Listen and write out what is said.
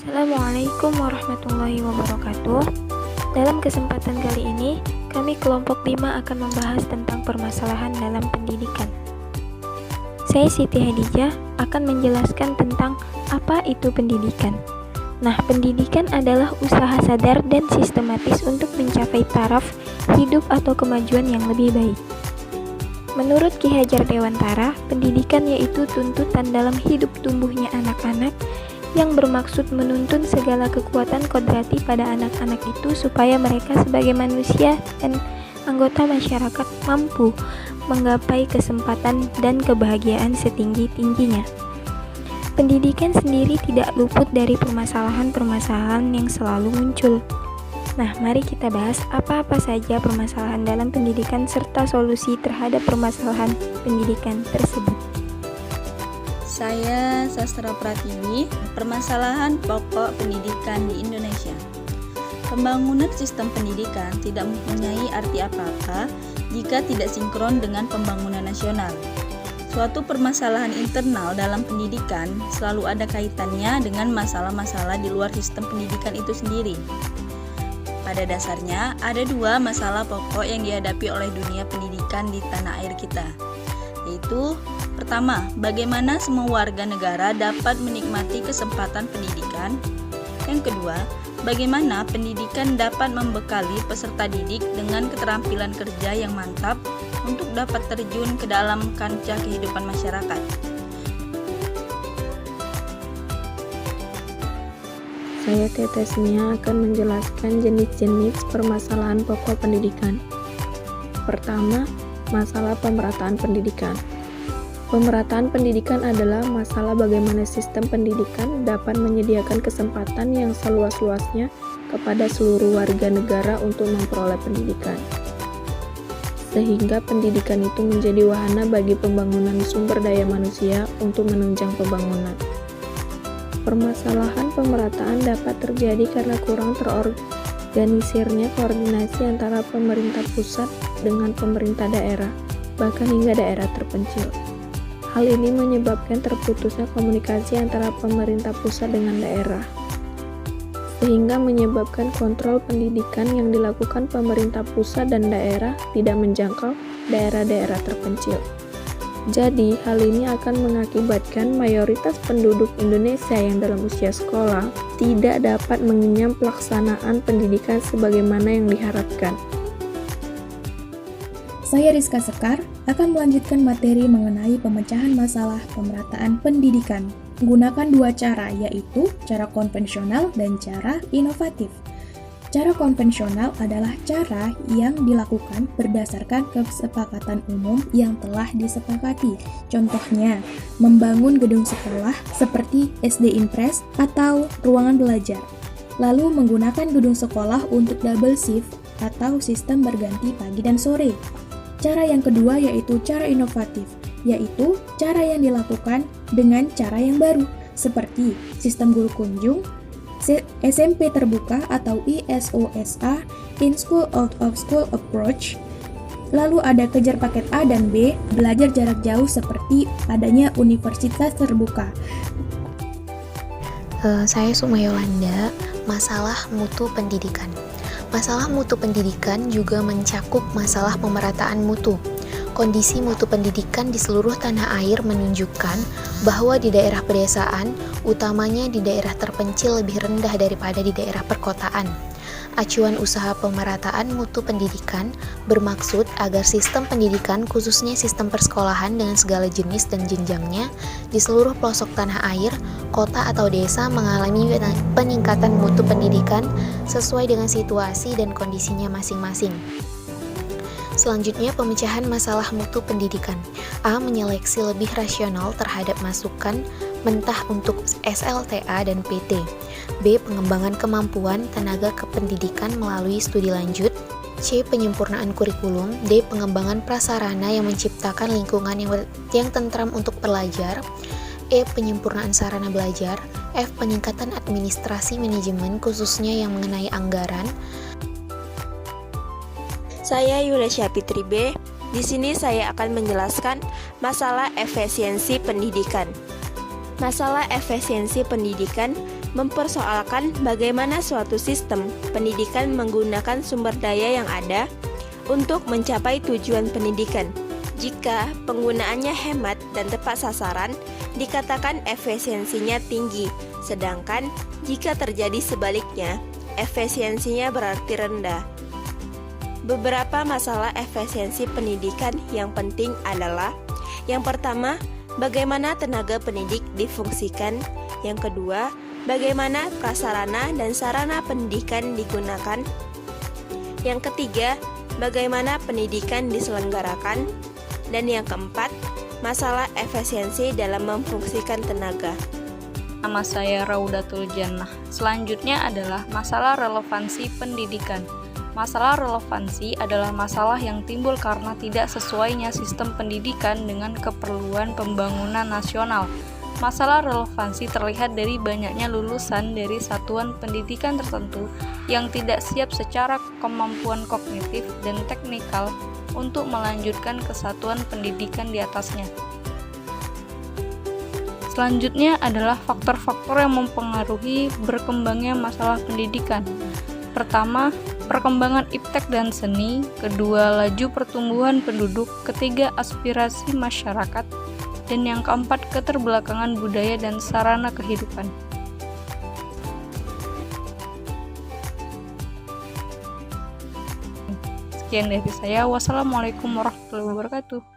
Assalamualaikum warahmatullahi wabarakatuh. Dalam kesempatan kali ini, kami kelompok 5 akan membahas tentang permasalahan dalam pendidikan. Saya Siti Hadijah akan menjelaskan tentang apa itu pendidikan. Nah, pendidikan adalah usaha sadar dan sistematis untuk mencapai taraf hidup atau kemajuan yang lebih baik. Menurut Ki Hajar Dewantara, pendidikan yaitu tuntutan dalam hidup tumbuhnya anak-anak yang bermaksud menuntun segala kekuatan kodrati pada anak-anak itu supaya mereka sebagai manusia dan anggota masyarakat mampu menggapai kesempatan dan kebahagiaan setinggi-tingginya. Pendidikan sendiri tidak luput dari permasalahan-permasalahan yang selalu muncul. Nah, mari kita bahas apa-apa saja permasalahan dalam pendidikan serta solusi terhadap permasalahan pendidikan tersebut. Saya Sastra Pratiwi, permasalahan pokok pendidikan di Indonesia. Pembangunan sistem pendidikan tidak mempunyai arti apa-apa jika tidak sinkron dengan pembangunan nasional. Suatu permasalahan internal dalam pendidikan selalu ada kaitannya dengan masalah-masalah di luar sistem pendidikan itu sendiri. Pada dasarnya, ada dua masalah pokok yang dihadapi oleh dunia pendidikan di tanah air kita, yaitu pertama, bagaimana semua warga negara dapat menikmati kesempatan pendidikan. Yang kedua, bagaimana pendidikan dapat membekali peserta didik dengan keterampilan kerja yang mantap untuk dapat terjun ke dalam kancah kehidupan masyarakat. Saya Tetes Mia akan menjelaskan jenis-jenis permasalahan pokok pendidikan. Pertama, masalah pemerataan pendidikan. Pemerataan pendidikan adalah masalah bagaimana sistem pendidikan dapat menyediakan kesempatan yang seluas-luasnya kepada seluruh warga negara untuk memperoleh pendidikan, sehingga pendidikan itu menjadi wahana bagi pembangunan sumber daya manusia untuk menunjang pembangunan. Permasalahan pemerataan dapat terjadi karena kurang terorganisirnya koordinasi antara pemerintah pusat dengan pemerintah daerah, bahkan hingga daerah terpencil. Hal ini menyebabkan terputusnya komunikasi antara pemerintah pusat dengan daerah, sehingga menyebabkan kontrol pendidikan yang dilakukan pemerintah pusat dan daerah tidak menjangkau daerah-daerah terpencil. Jadi, hal ini akan mengakibatkan mayoritas penduduk Indonesia yang dalam usia sekolah tidak dapat mengenyam pelaksanaan pendidikan sebagaimana yang diharapkan. Saya Rizka Sekar akan melanjutkan materi mengenai pemecahan masalah pemerataan pendidikan menggunakan dua cara, yaitu cara konvensional dan cara inovatif. Cara konvensional adalah cara yang dilakukan berdasarkan kesepakatan umum yang telah disepakati. Contohnya, membangun gedung sekolah seperti SD Impres atau ruangan belajar. Lalu menggunakan gedung sekolah untuk double shift atau sistem berganti pagi dan sore. Cara yang kedua yaitu cara inovatif, yaitu cara yang dilakukan dengan cara yang baru, seperti sistem guru kunjung, SMP terbuka atau ISOSA, In School Out of School Approach. Lalu ada kejar paket A dan B, belajar jarak jauh seperti adanya universitas terbuka. Saya Suma Yolanda, masalah mutu pendidikan. Masalah mutu pendidikan juga mencakup masalah pemerataan mutu. Kondisi mutu pendidikan di seluruh tanah air menunjukkan bahwa di daerah pedesaan, utamanya di daerah terpencil lebih rendah daripada di daerah perkotaan. Acuan usaha pemerataan mutu pendidikan bermaksud agar sistem pendidikan, khususnya sistem persekolahan dengan segala jenis dan jenjangnya, di seluruh pelosok tanah air, kota atau desa mengalami peningkatan mutu pendidikan sesuai dengan situasi dan kondisinya masing-masing. Selanjutnya, pemecahan masalah mutu pendidikan. A. Menyeleksi lebih rasional terhadap masukan mentah untuk SLTA dan PT. B. Pengembangan kemampuan tenaga kependidikan melalui studi lanjut. C. Penyempurnaan kurikulum. D. Pengembangan prasarana yang menciptakan lingkungan yang tentram untuk pelajar. E. Penyempurnaan sarana belajar. F. Peningkatan administrasi manajemen khususnya yang mengenai anggaran. Saya Yulesia Fitri B. Di sini saya akan menjelaskan masalah efisiensi pendidikan. Masalah efisiensi pendidikan mempersoalkan bagaimana suatu sistem pendidikan menggunakan sumber daya yang ada untuk mencapai tujuan pendidikan. Jika penggunaannya hemat dan tepat sasaran, dikatakan efisiensinya tinggi, sedangkan jika terjadi sebaliknya, efisiensinya berarti rendah. Beberapa masalah efisiensi pendidikan yang penting adalah: yang pertama, bagaimana tenaga pendidik difungsikan; yang kedua, bagaimana prasarana dan sarana pendidikan digunakan; yang ketiga, bagaimana pendidikan diselenggarakan; dan yang keempat, masalah efisiensi dalam memfungsikan tenaga. Nama saya Raudatul Jannah. Selanjutnya adalah masalah relevansi pendidikan. Masalah relevansi adalah masalah yang timbul karena tidak sesuainya sistem pendidikan dengan keperluan pembangunan nasional. Masalah relevansi terlihat dari banyaknya lulusan dari satuan pendidikan tertentu yang tidak siap secara kemampuan kognitif dan teknikal untuk melanjutkan ke satuan pendidikan di atasnya. Selanjutnya adalah faktor-faktor yang mempengaruhi berkembangnya masalah pendidikan. Pertama, perkembangan iptek dan seni. Kedua, laju pertumbuhan penduduk. Ketiga, aspirasi masyarakat. Dan yang keempat, keterbelakangan budaya dan sarana kehidupan. Sekian dari saya. Wassalamualaikum warahmatullahi wabarakatuh.